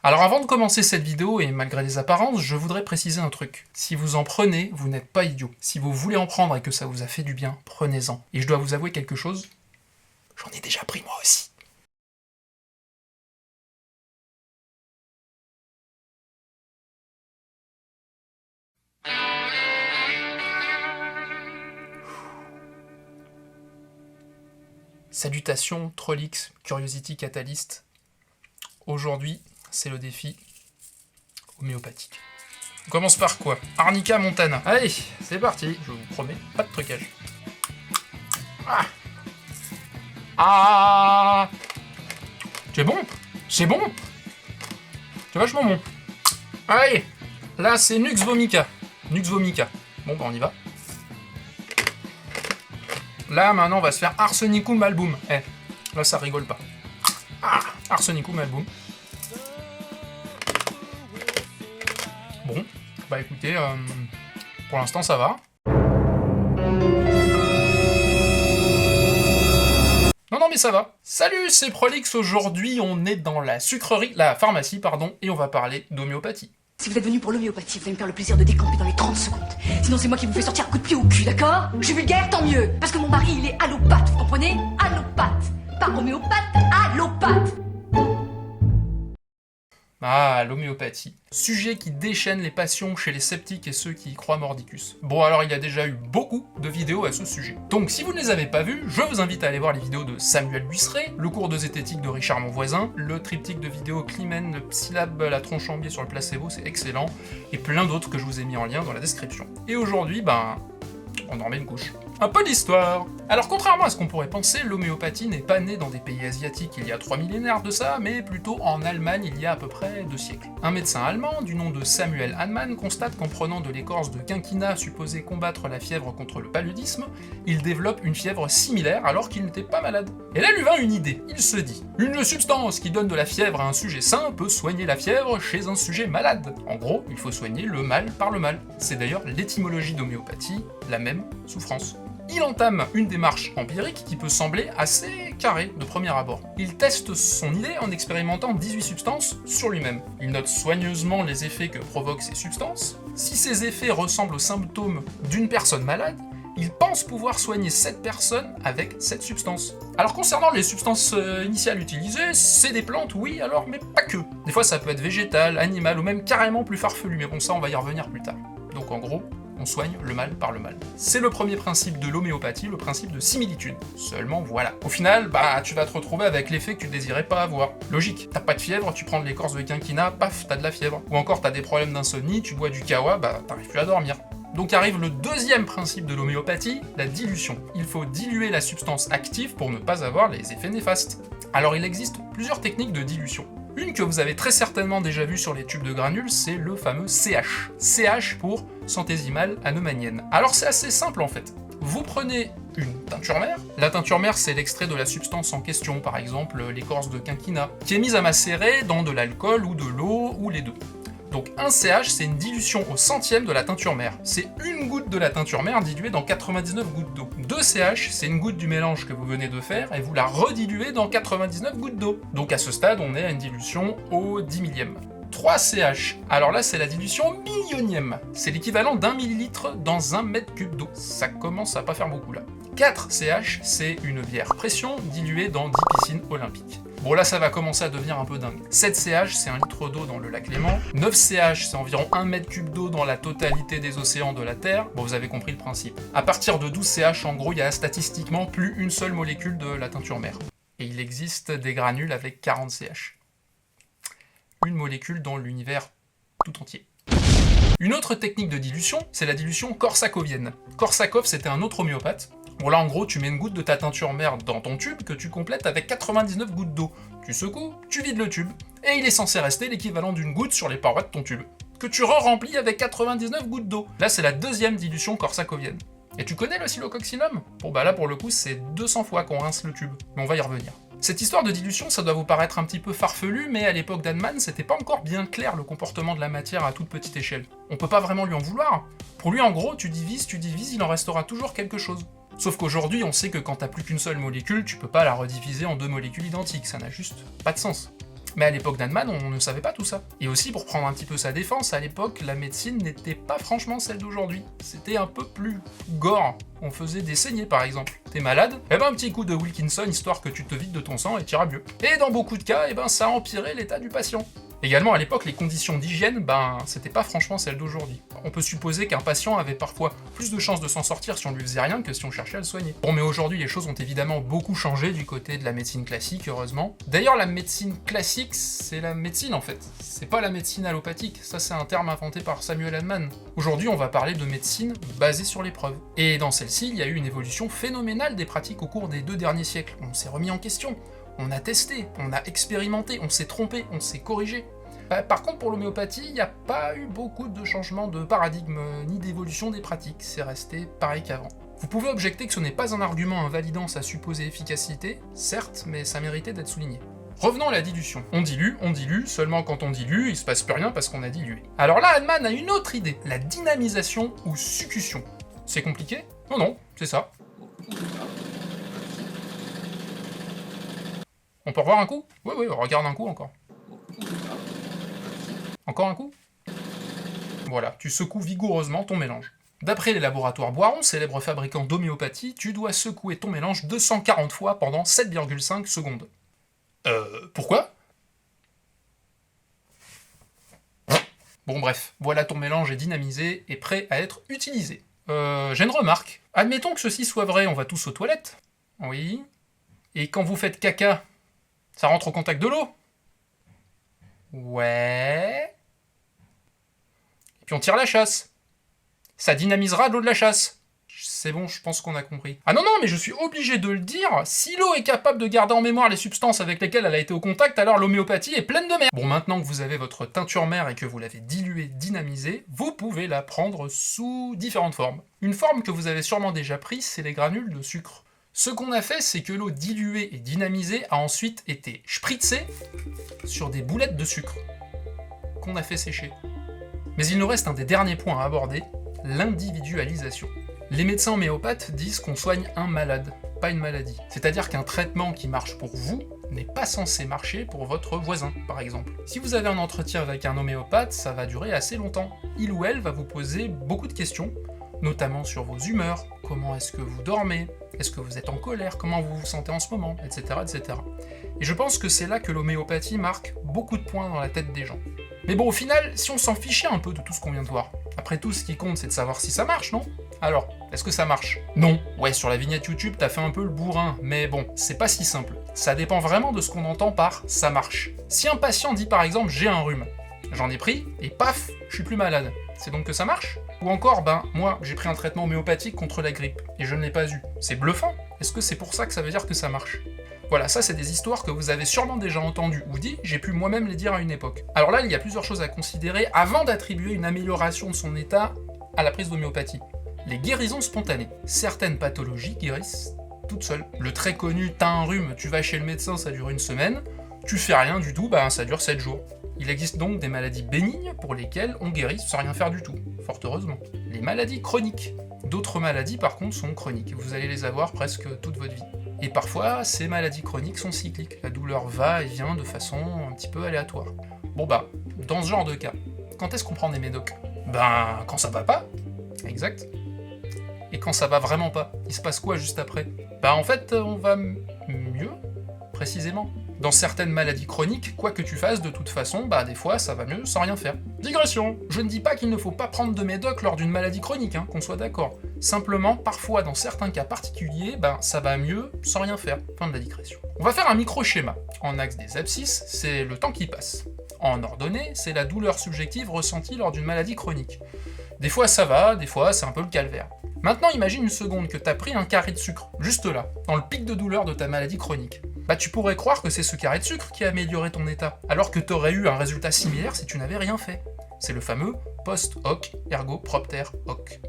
Alors avant de commencer cette vidéo, et malgré les apparences, je voudrais préciser un truc. Si vous en prenez, vous n'êtes pas idiot. Si vous voulez en prendre et que ça vous a fait du bien, prenez-en. Et je dois vous avouer quelque chose, j'en ai déjà pris moi aussi. Salutations, Trollix, Curiosity Catalyst. Aujourd'hui, c'est le défi homéopathique. On commence par quoi? Arnica Montana. Allez, c'est parti, je vous promets, pas de trucage. Ah, c'est bon, c'est bon, c'est vachement bon. Allez, là c'est Nux Vomica. Nux Vomica. Bon bah on y va. Là maintenant on va se faire Arsenicum Album. Là ça rigole pas. Arsenicum Album. Bon, bah écoutez, pour l'instant ça va. Non mais ça va. Salut, c'est Prolix, aujourd'hui on est dans la pharmacie, et on va parler d'homéopathie. Si vous êtes venu pour l'homéopathie, vous allez me faire le plaisir de décamper dans les 30 secondes. Sinon c'est moi qui vous fais sortir un coup de pied au cul, d'accord? Je suis vulgaire, tant mieux. Parce que mon mari, il est allopathe, vous comprenez? Allopathe. Pas homéopathe, allopathe. Ah, l'homéopathie. Sujet qui déchaîne les passions chez les sceptiques et ceux qui y croient mordicus. Bon, alors il y a déjà eu beaucoup de vidéos à ce sujet. Donc si vous ne les avez pas vues, je vous invite à aller voir les vidéos de Samuel Buisseret, le cours de zététique de Richard Monvoisin, le triptyque de vidéos Climène, le Psylab, la tronche en biais sur le placebo, c'est excellent, et plein d'autres que je vous ai mis en lien dans la description. Et aujourd'hui, on en remet une couche. Un peu d'histoire. Alors contrairement à ce qu'on pourrait penser, l'homéopathie n'est pas née dans des pays asiatiques il y a 3 millénaires de ça, mais plutôt en Allemagne il y a à peu près 2 siècles. Un médecin allemand du nom de Samuel Hahnemann constate qu'en prenant de l'écorce de quinquina supposée combattre la fièvre contre le paludisme, il développe une fièvre similaire alors qu'il n'était pas malade. Et là lui vint une idée, il se dit « Une substance qui donne de la fièvre à un sujet sain peut soigner la fièvre chez un sujet malade. En gros, il faut soigner le mal par le mal. » C'est d'ailleurs l'étymologie d'homéopathie, la même souffrance. Il entame une démarche empirique qui peut sembler assez carrée de premier abord. Il teste son idée en expérimentant 18 substances sur lui-même. Il note soigneusement les effets que provoquent ces substances. Si ces effets ressemblent aux symptômes d'une personne malade, il pense pouvoir soigner cette personne avec cette substance. Alors concernant les substances initiales utilisées, c'est des plantes, oui, alors, mais pas que. Des fois ça peut être végétal, animal, ou même carrément plus farfelu, mais bon ça on va y revenir plus tard. Donc en gros, on soigne le mal par le mal. C'est le premier principe de l'homéopathie, le principe de similitude. Seulement voilà. Au final, tu vas te retrouver avec l'effet que tu désirais pas avoir. Logique, t'as pas de fièvre, tu prends de l'écorce de quinquina, paf, t'as de la fièvre. Ou encore t'as des problèmes d'insomnie, tu bois du kawa, t'arrives plus à dormir. Donc arrive le deuxième principe de l'homéopathie, la dilution. Il faut diluer la substance active pour ne pas avoir les effets néfastes. Alors il existe plusieurs techniques de dilution. Une que vous avez très certainement déjà vue sur les tubes de granules, c'est le fameux CH. CH pour centésimale anomanienne. Alors c'est assez simple en fait. Vous prenez une teinture mère. La teinture mère, c'est l'extrait de la substance en question, par exemple l'écorce de quinquina, qui est mise à macérer dans de l'alcool ou de l'eau ou les deux. Donc un CH, c'est une dilution au centième de la teinture mère. C'est une goutte de la teinture mère diluée dans 99 gouttes d'eau. 2 CH, c'est une goutte du mélange que vous venez de faire et vous la rediluez dans 99 gouttes d'eau. Donc à ce stade, on est à une dilution au 10 millième. 3 CH, alors là c'est la dilution millionième. C'est l'équivalent d'1 millilitre dans 1 mètre cube d'eau. Ça commence à pas faire beaucoup là. 4 CH, c'est une bière pression diluée dans 10 piscines olympiques. Bon là ça va commencer à devenir un peu dingue. 7 CH, c'est 1 litre d'eau dans le lac Léman. 9 CH, c'est environ 1 mètre cube d'eau dans la totalité des océans de la Terre. Bon, vous avez compris le principe. À partir de 12 CH, en gros, il y a statistiquement plus une seule molécule de la teinture mère. Et il existe des granules avec 40 CH. Une molécule dans l'univers tout entier. Une autre technique de dilution, c'est la dilution korsakovienne. Korsakov, c'était un autre homéopathe. Bon là en gros tu mets une goutte de ta teinture mère dans ton tube que tu complètes avec 99 gouttes d'eau. Tu secoues, tu vides le tube, et il est censé rester l'équivalent d'une goutte sur les parois de ton tube, que tu re-remplis avec 99 gouttes d'eau. Là c'est la deuxième dilution korsakovienne. Et tu connais le silococcinum? Bon bah là pour le coup c'est 200 fois qu'on rince le tube, mais on va y revenir. Cette histoire de dilution, ça doit vous paraître un petit peu farfelu, mais à l'époque d'Hahnemann, c'était pas encore bien clair le comportement de la matière à toute petite échelle. On peut pas vraiment lui en vouloir. Pour lui en gros, tu divises, il en restera toujours quelque chose. Sauf qu'aujourd'hui, on sait que quand t'as plus qu'une seule molécule, tu peux pas la rediviser en 2 molécules identiques, ça n'a juste pas de sens. Mais à l'époque d'Hahnemann, on ne savait pas tout ça. Et aussi, pour prendre un petit peu sa défense, à l'époque, la médecine n'était pas franchement celle d'aujourd'hui. C'était un peu plus gore. On faisait des saignées, par exemple. T'es malade? Eh ben, un petit coup de Wilkinson, histoire que tu te vides de ton sang et t'iras mieux. Et dans beaucoup de cas, eh ben, ça a empiré l'état du patient. Également, à l'époque, les conditions d'hygiène, c'était pas franchement celles d'aujourd'hui. On peut supposer qu'un patient avait parfois plus de chances de s'en sortir si on lui faisait rien que si on cherchait à le soigner. Bon, mais aujourd'hui, les choses ont évidemment beaucoup changé du côté de la médecine classique, heureusement. D'ailleurs, la médecine classique, c'est la médecine en fait. C'est pas la médecine allopathique, ça c'est un terme inventé par Samuel Hahnemann. Aujourd'hui, on va parler de médecine basée sur les preuves. Et dans celle-ci, il y a eu une évolution phénoménale des pratiques au cours des 2 derniers siècles. On s'est remis en question. On a testé, on a expérimenté, on s'est trompé, on s'est corrigé. Par contre, pour l'homéopathie, il n'y a pas eu beaucoup de changements de paradigme ni d'évolution des pratiques, c'est resté pareil qu'avant. Vous pouvez objecter que ce n'est pas un argument invalidant sa supposée efficacité, certes, mais ça méritait d'être souligné. Revenons à la dilution. On dilue, seulement quand on dilue, il se passe plus rien parce qu'on a dilué. Alors là, Hahnemann a une autre idée, la dynamisation ou succution. C'est compliqué? Non, c'est ça. On peut revoir un coup? Oui, regarde un coup encore. Encore un coup? Voilà, tu secoues vigoureusement ton mélange. D'après les laboratoires Boiron, célèbres fabricants d'homéopathie, tu dois secouer ton mélange 240 fois pendant 7,5 secondes. Pourquoi? Bon bref, voilà ton mélange est dynamisé et prêt à être utilisé. J'ai une remarque. Admettons que ceci soit vrai, on va tous aux toilettes. Oui. Et quand vous faites caca, ça rentre au contact de l'eau? Ouais. Et puis on tire la chasse. Ça dynamisera l'eau de la chasse. C'est bon, je pense qu'on a compris. Ah non, mais je suis obligé de le dire, si l'eau est capable de garder en mémoire les substances avec lesquelles elle a été au contact, alors l'homéopathie est pleine de merde. Bon, maintenant que vous avez votre teinture mère et que vous l'avez diluée, dynamisée, vous pouvez la prendre sous différentes formes. Une forme que vous avez sûrement déjà prise, c'est les granules de sucre. Ce qu'on a fait, c'est que l'eau diluée et dynamisée a ensuite été spritzée sur des boulettes de sucre qu'on a fait sécher. Mais il nous reste un des derniers points à aborder, l'individualisation. Les médecins homéopathes disent qu'on soigne un malade, pas une maladie. C'est-à-dire qu'un traitement qui marche pour vous n'est pas censé marcher pour votre voisin, par exemple. Si vous avez un entretien avec un homéopathe, ça va durer assez longtemps. Il ou elle va vous poser beaucoup de questions, notamment sur vos humeurs, comment est-ce que vous dormez, est-ce que vous êtes en colère, comment vous vous sentez en ce moment, etc. etc. Et je pense que c'est là que l'homéopathie marque beaucoup de points dans la tête des gens. Mais bon, au final, si on s'en fichait un peu de tout ce qu'on vient de voir, après tout, ce qui compte, c'est de savoir si ça marche, non? Alors, est-ce que ça marche? Non. Ouais, sur la vignette YouTube, t'as fait un peu le bourrin, mais bon, c'est pas si simple. Ça dépend vraiment de ce qu'on entend par « ça marche ». Si un patient dit par exemple « j'ai un rhume », j'en ai pris, et paf, je suis plus malade. C'est donc que ça marche? Ou encore, moi, j'ai pris un traitement homéopathique contre la grippe, et je ne l'ai pas eu. C'est bluffant. Est-ce que c'est pour ça que ça veut dire que ça marche? Voilà, ça c'est des histoires que vous avez sûrement déjà entendues ou dit, j'ai pu moi-même les dire à une époque. Alors là, il y a plusieurs choses à considérer avant d'attribuer une amélioration de son état à la prise d'homéopathie. Les guérisons spontanées. Certaines pathologies guérissent toutes seules. Le très connu, t'as un rhume, tu vas chez le médecin, ça dure une semaine, tu fais rien du tout, ça dure 7 jours. Il existe donc des maladies bénignes pour lesquelles on guérit sans rien faire du tout, fort heureusement. Les maladies chroniques. D'autres maladies par contre sont chroniques, vous allez les avoir presque toute votre vie. Et parfois, ces maladies chroniques sont cycliques, la douleur va et vient de façon un petit peu aléatoire. Bon dans ce genre de cas, quand est-ce qu'on prend des médocs? Quand ça va pas. Exact. Et quand ça va vraiment pas, il se passe quoi juste après? En fait, on va mieux, précisément. Dans certaines maladies chroniques, quoi que tu fasses, de toute façon, des fois, ça va mieux sans rien faire. Digression! Je ne dis pas qu'il ne faut pas prendre de médoc lors d'une maladie chronique, qu'on soit d'accord. Simplement, parfois, dans certains cas particuliers, ça va mieux sans rien faire. Fin de la digression. On va faire un micro-schéma. En axe des abscisses, c'est le temps qui passe. En ordonnée, c'est la douleur subjective ressentie lors d'une maladie chronique. Des fois ça va, des fois c'est un peu le calvaire. Maintenant imagine une seconde que t'as pris un carré de sucre, juste là, dans le pic de douleur de ta maladie chronique. Tu pourrais croire que c'est ce carré de sucre qui a amélioré ton état, alors que t'aurais eu un résultat similaire si tu n'avais rien fait. C'est le fameux post hoc ergo propter hoc.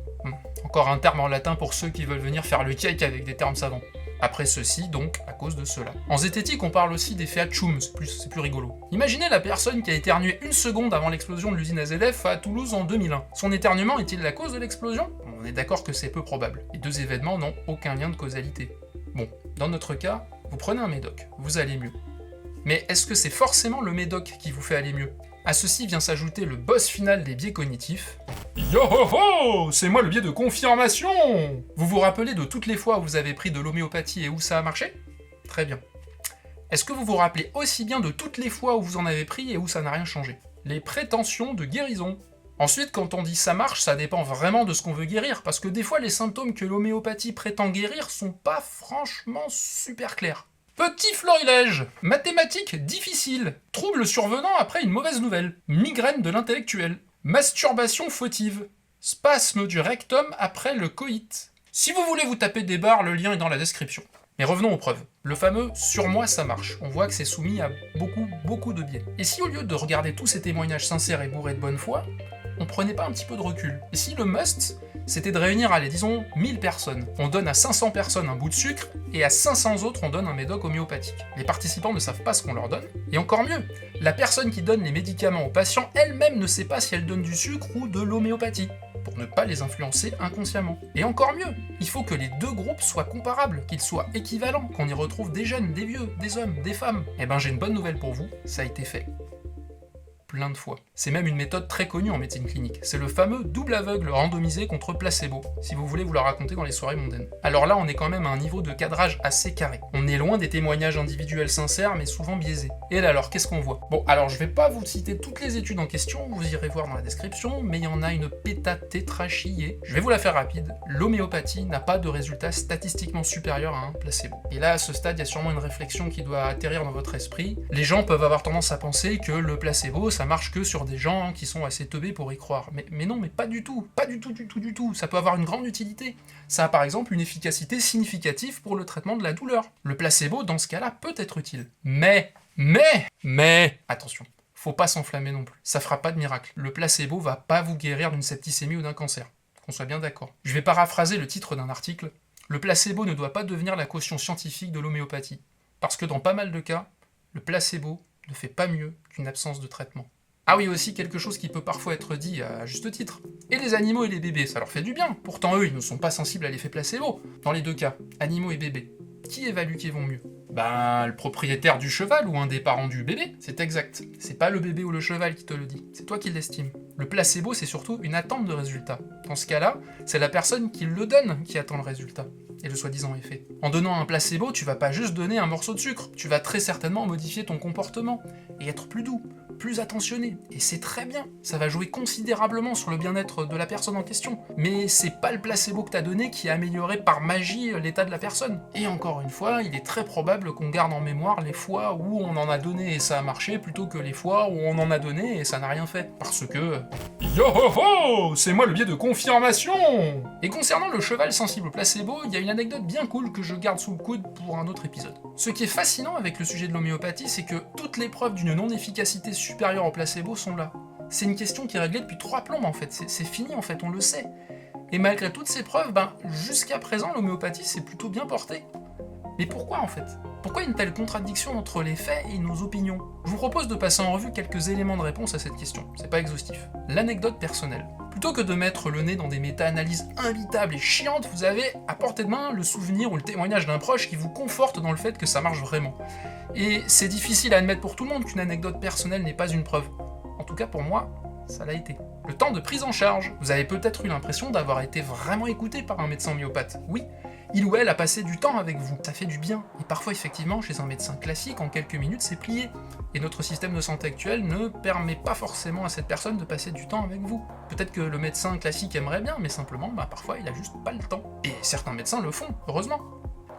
Encore un terme en latin pour ceux qui veulent venir faire le cake avec des termes savants. Après ceci, donc, à cause de cela. En zététique, on parle aussi d'effet Hatchoum, c'est plus rigolo. Imaginez la personne qui a éternué une seconde avant l'explosion de l'usine AZF à Toulouse en 2001. Son éternuement est-il la cause de l'explosion? On est d'accord que c'est peu probable. Les deux événements n'ont aucun lien de causalité. Bon, dans notre cas, vous prenez un médoc, vous allez mieux. Mais est-ce que c'est forcément le médoc qui vous fait aller mieux? À ceci vient s'ajouter le boss final des biais cognitifs. Yo ho ho, c'est moi le biais de confirmation. Vous vous rappelez de toutes les fois où vous avez pris de l'homéopathie et où ça a marché? Très bien. Est-ce que vous vous rappelez aussi bien de toutes les fois où vous en avez pris et où ça n'a rien changé? Les prétentions de guérison. Ensuite, quand on dit ça marche, ça dépend vraiment de ce qu'on veut guérir, parce que des fois les symptômes que l'homéopathie prétend guérir sont pas franchement super clairs. Petit florilège, mathématiques difficiles, troubles survenant après une mauvaise nouvelle, migraine de l'intellectuel, masturbation fautive, spasme du rectum après le coït. Si vous voulez vous taper des barres, le lien est dans la description. Mais revenons aux preuves. Le fameux « sur moi ça marche », on voit que c'est soumis à beaucoup de biais. Et si au lieu de regarder tous ces témoignages sincères et bourrés de bonne foi, on prenait pas un petit peu de recul? Et si le must, c'était de réunir, allez, disons, 1000 personnes. On donne à 500 personnes un bout de sucre, et à 500 autres, on donne un médoc homéopathique. Les participants ne savent pas ce qu'on leur donne, et encore mieux, la personne qui donne les médicaments aux patients elle-même ne sait pas si elle donne du sucre ou de l'homéopathie, pour ne pas les influencer inconsciemment. Et encore mieux, il faut que les deux groupes soient comparables, qu'ils soient équivalents, qu'on y retrouve des jeunes, des vieux, des hommes, des femmes. Eh ben j'ai une bonne nouvelle pour vous, ça a été fait. Plein de fois. C'est même une méthode très connue en médecine clinique. C'est le fameux double aveugle randomisé contre placebo, si vous voulez vous la raconter dans les soirées mondaines. Alors là, on est quand même à un niveau de cadrage assez carré. On est loin des témoignages individuels sincères, mais souvent biaisés. Et là alors, qu'est-ce qu'on voit? Bon, alors je vais pas vous citer toutes les études en question, vous irez voir dans la description, mais il y en a une pétatétrachier. Je vais vous la faire rapide. L'homéopathie n'a pas de résultat statistiquement supérieur à un placebo. Et là, à ce stade, il y a sûrement une réflexion qui doit atterrir dans votre esprit. Les gens peuvent avoir tendance à penser que le placebo, ça marche que sur des gens qui sont assez teubés pour y croire. Mais non, mais pas du tout. Pas du tout. Ça peut avoir une grande utilité. Ça a par exemple une efficacité significative pour le traitement de la douleur. Le placebo, dans ce cas-là, peut être utile. Mais, attention, faut pas s'enflammer non plus. Ça fera pas de miracle. Le placebo va pas vous guérir d'une septicémie ou d'un cancer. Qu'on soit bien d'accord. Je vais paraphraser le titre d'un article. Le placebo ne doit pas devenir la caution scientifique de l'homéopathie. Parce que dans pas mal de cas, le placebo ne fait pas mieux qu'une absence de traitement. Ah oui, aussi quelque chose qui peut parfois être dit à juste titre. Et les animaux et les bébés, ça leur fait du bien. Pourtant eux, ils ne sont pas sensibles à l'effet placebo. Dans les deux cas, animaux et bébés, qui évalue qu'ils vont mieux? Ben, le propriétaire du cheval ou un des parents du bébé, c'est exact. C'est pas le bébé ou le cheval qui te le dit, c'est toi qui l'estime. Le placebo, c'est surtout une attente de résultat. Dans ce cas-là, c'est la personne qui le donne qui attend le résultat, et le soi-disant effet. En donnant un placebo, tu vas pas juste donner un morceau de sucre, tu vas très certainement modifier ton comportement, et être plus doux, plus attentionné, et c'est très bien. Ça va jouer considérablement sur le bien-être de la personne en question. Mais c'est pas le placebo que t'as donné qui a amélioré par magie l'état de la personne. Et encore une fois, il est très probable qu'on garde en mémoire les fois où on en a donné et ça a marché, plutôt que les fois où on en a donné et ça n'a rien fait. Parce que... Yo ho ho, c'est moi le biais de confirmation. Et concernant le cheval sensible au placebo, il y a une anecdote bien cool que je garde sous le coude pour un autre épisode. Ce qui est fascinant avec le sujet de l'homéopathie, c'est que toutes les preuves d'une non-efficacité supérieure au placebo sont là. C'est une question qui est réglée depuis 3 plombes en fait, c'est fini en fait, on le sait. Et malgré toutes ces preuves, jusqu'à présent l'homéopathie s'est plutôt bien portée. Mais pourquoi en fait? Pourquoi une telle contradiction entre les faits et nos opinions? Je vous propose de passer en revue quelques éléments de réponse à cette question, c'est pas exhaustif. L'anecdote personnelle. Plutôt que de mettre le nez dans des méta-analyses invitables et chiantes, vous avez à portée de main le souvenir ou le témoignage d'un proche qui vous conforte dans le fait que ça marche vraiment. Et c'est difficile à admettre pour tout le monde qu'une anecdote personnelle n'est pas une preuve. En tout cas pour moi, ça l'a été. Le temps de prise en charge. Vous avez peut-être eu l'impression d'avoir été vraiment écouté par un médecin homéopathe. Oui, il ou elle a passé du temps avec vous. Ça fait du bien. Et parfois, effectivement, chez un médecin classique, en quelques minutes, c'est plié. Et notre système de santé actuel ne permet pas forcément à cette personne de passer du temps avec vous. Peut-être que le médecin classique aimerait bien, mais simplement, parfois, il a juste pas le temps. Et certains médecins le font, heureusement.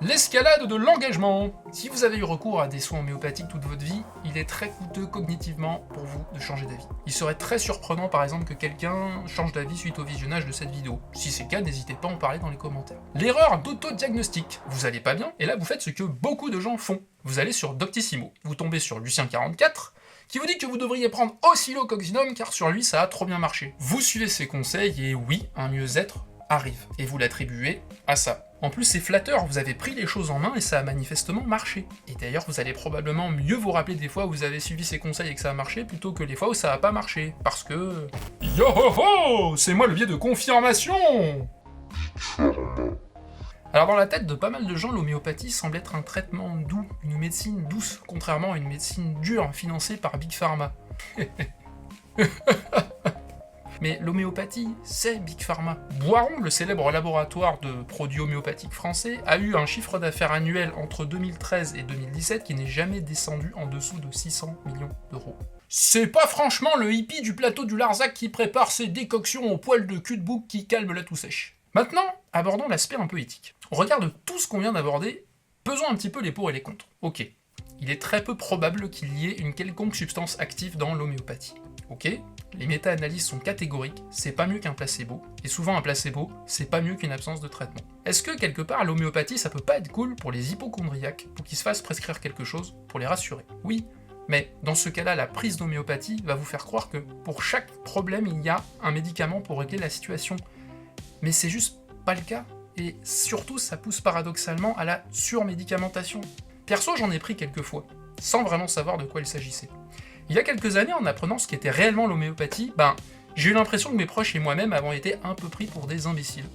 L'escalade de l'engagement. Si vous avez eu recours à des soins homéopathiques toute votre vie, il est très coûteux cognitivement pour vous de changer d'avis. Il serait très surprenant par exemple que quelqu'un change d'avis suite au visionnage de cette vidéo. Si c'est le cas, n'hésitez pas à en parler dans les commentaires. L'erreur d'autodiagnostic. Vous allez pas bien, et là vous faites ce que beaucoup de gens font. Vous allez sur Doctissimo, vous tombez sur Lucien44, qui vous dit que vous devriez prendre Oscillococcinum car sur lui ça a trop bien marché. Vous suivez ses conseils et oui, un mieux-être arrive, et vous l'attribuez à ça. En plus, c'est flatteur, vous avez pris les choses en main et ça a manifestement marché. Et d'ailleurs, vous allez probablement mieux vous rappeler des fois où vous avez suivi ces conseils et que ça a marché, plutôt que les fois où ça a pas marché. Parce que... Yo ho ho, c'est moi le biais de confirmation. Alors dans la tête de pas mal de gens, l'homéopathie semble être un traitement doux, une médecine douce, contrairement à une médecine dure financée par Big Pharma. Mais l'homéopathie, c'est Big Pharma. Boiron, le célèbre laboratoire de produits homéopathiques français, a eu un chiffre d'affaires annuel entre 2013 et 2017 qui n'est jamais descendu en dessous de 600 millions d'euros. C'est pas franchement le hippie du plateau du Larzac qui prépare ses décoctions au poil de cul de bouc qui calme la toux sèche. Maintenant, abordons l'aspect un peu éthique. Au regard de tout ce qu'on vient d'aborder, pesons un petit peu les pour et les contre. Ok, il est très peu probable qu'il y ait une quelconque substance active dans l'homéopathie. Ok, les méta-analyses sont catégoriques, c'est pas mieux qu'un placebo, et souvent un placebo, c'est pas mieux qu'une absence de traitement. Est-ce que quelque part l'homéopathie ça peut pas être cool pour les hypocondriaques, pour qu'ils se fassent prescrire quelque chose pour les rassurer? Oui, mais dans ce cas-là, la prise d'homéopathie va vous faire croire que pour chaque problème, il y a un médicament pour régler la situation. Mais c'est juste pas le cas, et surtout ça pousse paradoxalement à la surmédicamentation. Perso, j'en ai pris quelques fois, sans vraiment savoir de quoi il s'agissait. Il y a quelques années, en apprenant ce qu'était réellement l'homéopathie, j'ai eu l'impression que mes proches et moi-même avons été un peu pris pour des imbéciles.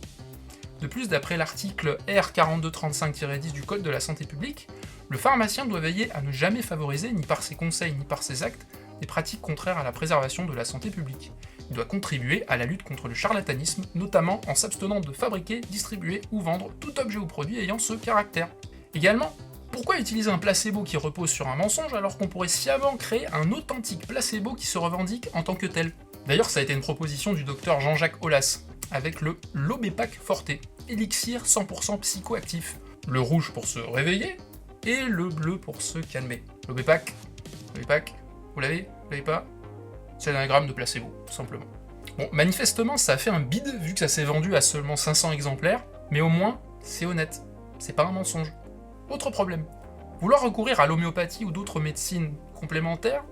De plus, d'après l'article R4235-10 du Code de la santé publique, le pharmacien doit veiller à ne jamais favoriser, ni par ses conseils ni par ses actes, des pratiques contraires à la préservation de la santé publique. Il doit contribuer à la lutte contre le charlatanisme, notamment en s'abstenant de fabriquer, distribuer ou vendre tout objet ou produit ayant ce caractère. Également, pourquoi utiliser un placebo qui repose sur un mensonge alors qu'on pourrait sciemment créer un authentique placebo qui se revendique en tant que tel? D'ailleurs, ça a été une proposition du docteur Jean-Jacques Aulas, avec le Lobépac Forte, élixir 100% psychoactif. Le rouge pour se réveiller, et le bleu pour se calmer. Lobépac, vous l'avez pas? C'est un anagramme de placebo, tout simplement. Bon, manifestement, ça a fait un bide, vu que ça s'est vendu à seulement 500 exemplaires, mais au moins, c'est honnête. C'est pas un mensonge. Autre problème. Vouloir recourir à l'homéopathie ou d'autres médecines complémentaires,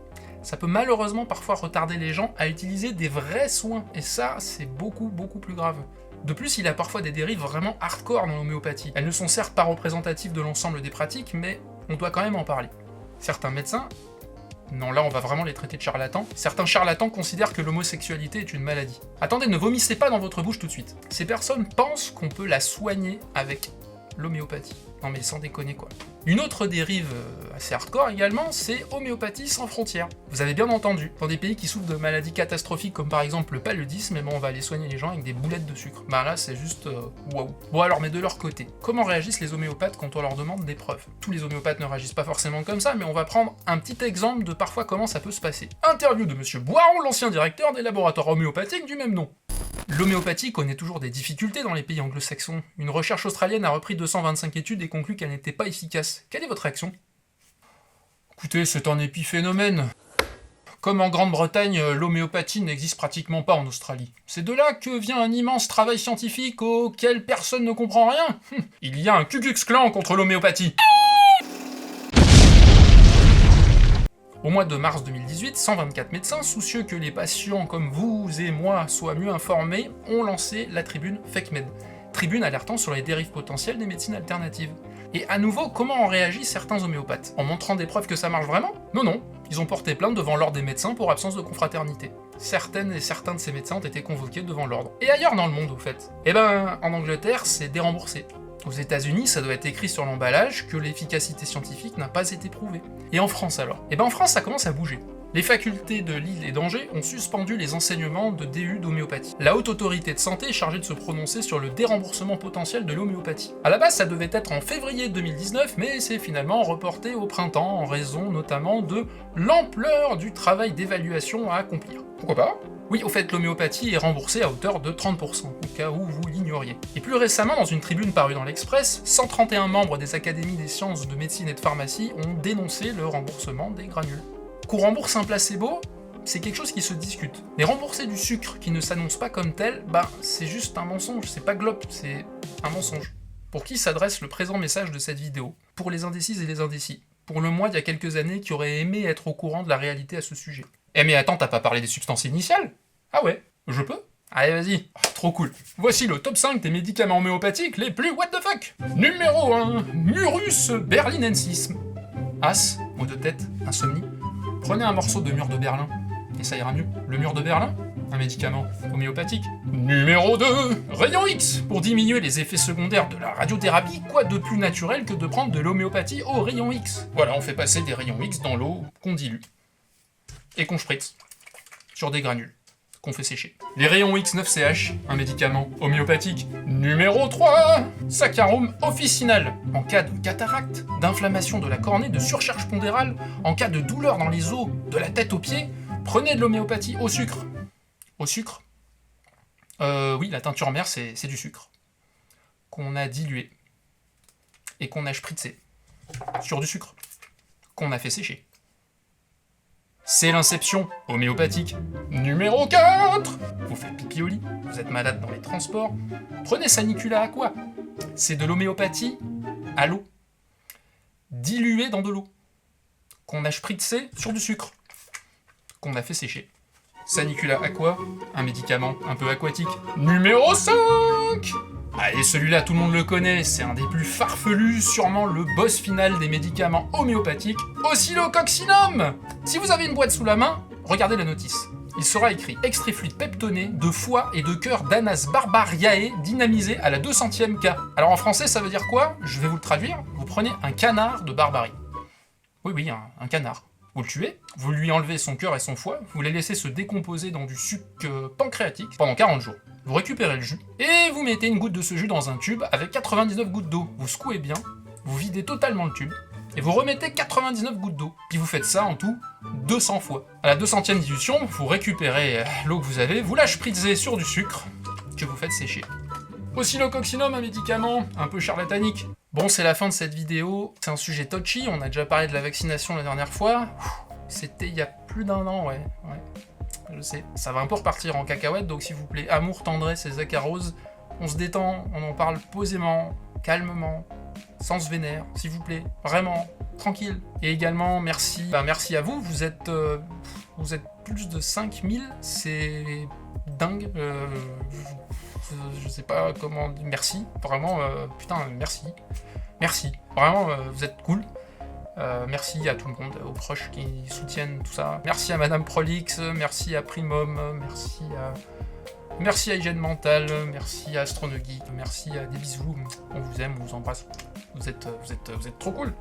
ça peut malheureusement parfois retarder les gens à utiliser des vrais soins, et ça, c'est beaucoup plus grave. De plus, il y a parfois des dérives vraiment hardcore dans l'homéopathie. Elles ne sont certes pas représentatives de l'ensemble des pratiques, mais on doit quand même en parler. Certains médecins, non là on va vraiment les traiter de charlatans, certains charlatans considèrent que l'homosexualité est une maladie. Attendez, ne vomissez pas dans votre bouche tout de suite. Ces personnes pensent qu'on peut la soigner avec l'homéopathie. Non mais sans déconner quoi. Une autre dérive assez hardcore également, c'est homéopathie sans frontières. Vous avez bien entendu, dans des pays qui souffrent de maladies catastrophiques comme par exemple le paludisme, on va aller soigner les gens avec des boulettes de sucre. Là c'est juste waouh. Bon alors, mais de leur côté, comment réagissent les homéopathes quand on leur demande des preuves? Tous les homéopathes ne réagissent pas forcément comme ça, mais on va prendre un petit exemple de parfois comment ça peut se passer. Interview de monsieur Boiron, l'ancien directeur des laboratoires homéopathiques du même nom. L'homéopathie connaît toujours des difficultés dans les pays anglo-saxons. Une recherche australienne a repris 225 études et conclut qu'elle n'était pas efficace. Quelle est votre réaction? Écoutez, c'est un épiphénomène. Comme en Grande-Bretagne, l'homéopathie n'existe pratiquement pas en Australie. C'est de là que vient un immense travail scientifique auquel personne ne comprend rien. Il y a un Ku Klux Klan contre l'homéopathie. Au mois de mars 2018, 124 médecins, soucieux que les patients comme vous et moi soient mieux informés, ont lancé la tribune FakeMed. Tribune alertant sur les dérives potentielles des médecines alternatives. Et à nouveau, comment en réagissent certains homéopathes? En montrant des preuves que ça marche vraiment? Non, ils ont porté plainte devant l'ordre des médecins pour absence de confraternité. Certaines et certains de ces médecins ont été convoqués devant l'ordre. Et ailleurs dans le monde, au fait? En Angleterre, c'est déremboursé. Aux États-Unis, ça doit être écrit sur l'emballage que l'efficacité scientifique n'a pas été prouvée. Et en France alors? En France, ça commence à bouger. Les facultés de Lille et d'Angers ont suspendu les enseignements de DU d'homéopathie. La haute autorité de santé est chargée de se prononcer sur le déremboursement potentiel de l'homéopathie. À la base, ça devait être en février 2019, mais c'est finalement reporté au printemps en raison notamment de l'ampleur du travail d'évaluation à accomplir. Pourquoi pas? Oui, au fait, l'homéopathie est remboursée à hauteur de 30%, au cas où vous l'ignoriez. Et plus récemment, dans une tribune parue dans l'Express, 131 membres des académies des sciences de médecine et de pharmacie ont dénoncé le remboursement des granules. Qu'on rembourse un placebo, c'est quelque chose qui se discute. Mais rembourser du sucre qui ne s'annonce pas comme tel, c'est juste un mensonge, c'est pas glop, c'est un mensonge. Pour qui s'adresse le présent message de cette vidéo? Pour les indécises et les indécis. Pour le moi d'il y a quelques années qui aurait aimé être au courant de la réalité à ce sujet. Mais attends, t'as pas parlé des substances initiales? Ah ouais, je peux? Allez, vas-y. Oh, trop cool. Voici le top 5 des médicaments homéopathiques les plus what the fuck. Numéro 1, Murus berlinensis. As, maux de tête, insomnie. Prenez un morceau de mur de Berlin et ça ira mieux. Le mur de Berlin, un médicament homéopathique. Numéro 2, rayon X, pour diminuer les effets secondaires de la radiothérapie, quoi de plus naturel que de prendre de l'homéopathie au rayon X. Voilà, on fait passer des rayons X dans l'eau qu'on dilue, et qu'on spritz sur des granules qu'on fait sécher. Les rayons X9CH, un médicament homéopathique. Numéro 3, Saccharum officinal. En cas de cataracte, d'inflammation de la cornée, de surcharge pondérale, en cas de douleur dans les os, de la tête aux pieds, prenez de l'homéopathie au sucre. Au sucre oui, la teinture mère, c'est du sucre. Qu'on a dilué. Et qu'on a spritzé. Sur du sucre. Qu'on a fait sécher. C'est l'inception homéopathique. Numéro 4, vous faites pipi au lit, vous êtes malade dans les transports, prenez Sanicula Aqua. C'est de l'homéopathie à l'eau, diluée dans de l'eau, qu'on a spritzé sur du sucre, qu'on a fait sécher. Sanicula Aqua, un médicament un peu aquatique. Numéro 5, allez, celui-là, tout le monde le connaît, c'est un des plus farfelus, sûrement le boss final des médicaments homéopathiques, Oscillococcinum. Si vous avez une boîte sous la main, regardez la notice. Il sera écrit extrait fluide peptoné de foie et de cœur d'Anas barbariae dynamisé à la 200e K. Alors en français, ça veut dire quoi? Je vais vous le traduire. Vous prenez un canard de barbarie. Oui, un canard. Vous le tuez, vous lui enlevez son cœur et son foie, vous les laissez se décomposer dans du suc pancréatique pendant 40 jours. Vous récupérez le jus, et vous mettez une goutte de ce jus dans un tube avec 99 gouttes d'eau. Vous secouez bien, vous videz totalement le tube, et vous remettez 99 gouttes d'eau. Puis vous faites ça en tout 200 fois. À la 200e dilution, vous récupérez l'eau que vous avez, vous la spritzez sur du sucre, que vous faites sécher. Oscillococcinum, un médicament un peu charlatanique. Bon, c'est la fin de cette vidéo. C'est un sujet touchy, on a déjà parlé de la vaccination la dernière fois. C'était il y a plus d'1 an, ouais. Je sais, ça va un peu repartir en cacahuète, donc s'il vous plaît, amour, tendresse et zacharose, on se détend, on en parle posément, calmement, sans se vénère, s'il vous plaît, vraiment, tranquille. Et également, merci à vous, vous êtes plus de 5000, c'est dingue, je sais pas comment dire, merci, vraiment, putain, merci, vraiment, vous êtes cool. Merci à tout le monde, aux proches qui soutiennent tout ça. Merci à Madame Prolix, merci à Primum, merci à Hygiène Mentale, merci à Astronogeek, merci à des bisous, on vous aime, on vous embrasse. Vous êtes trop cool.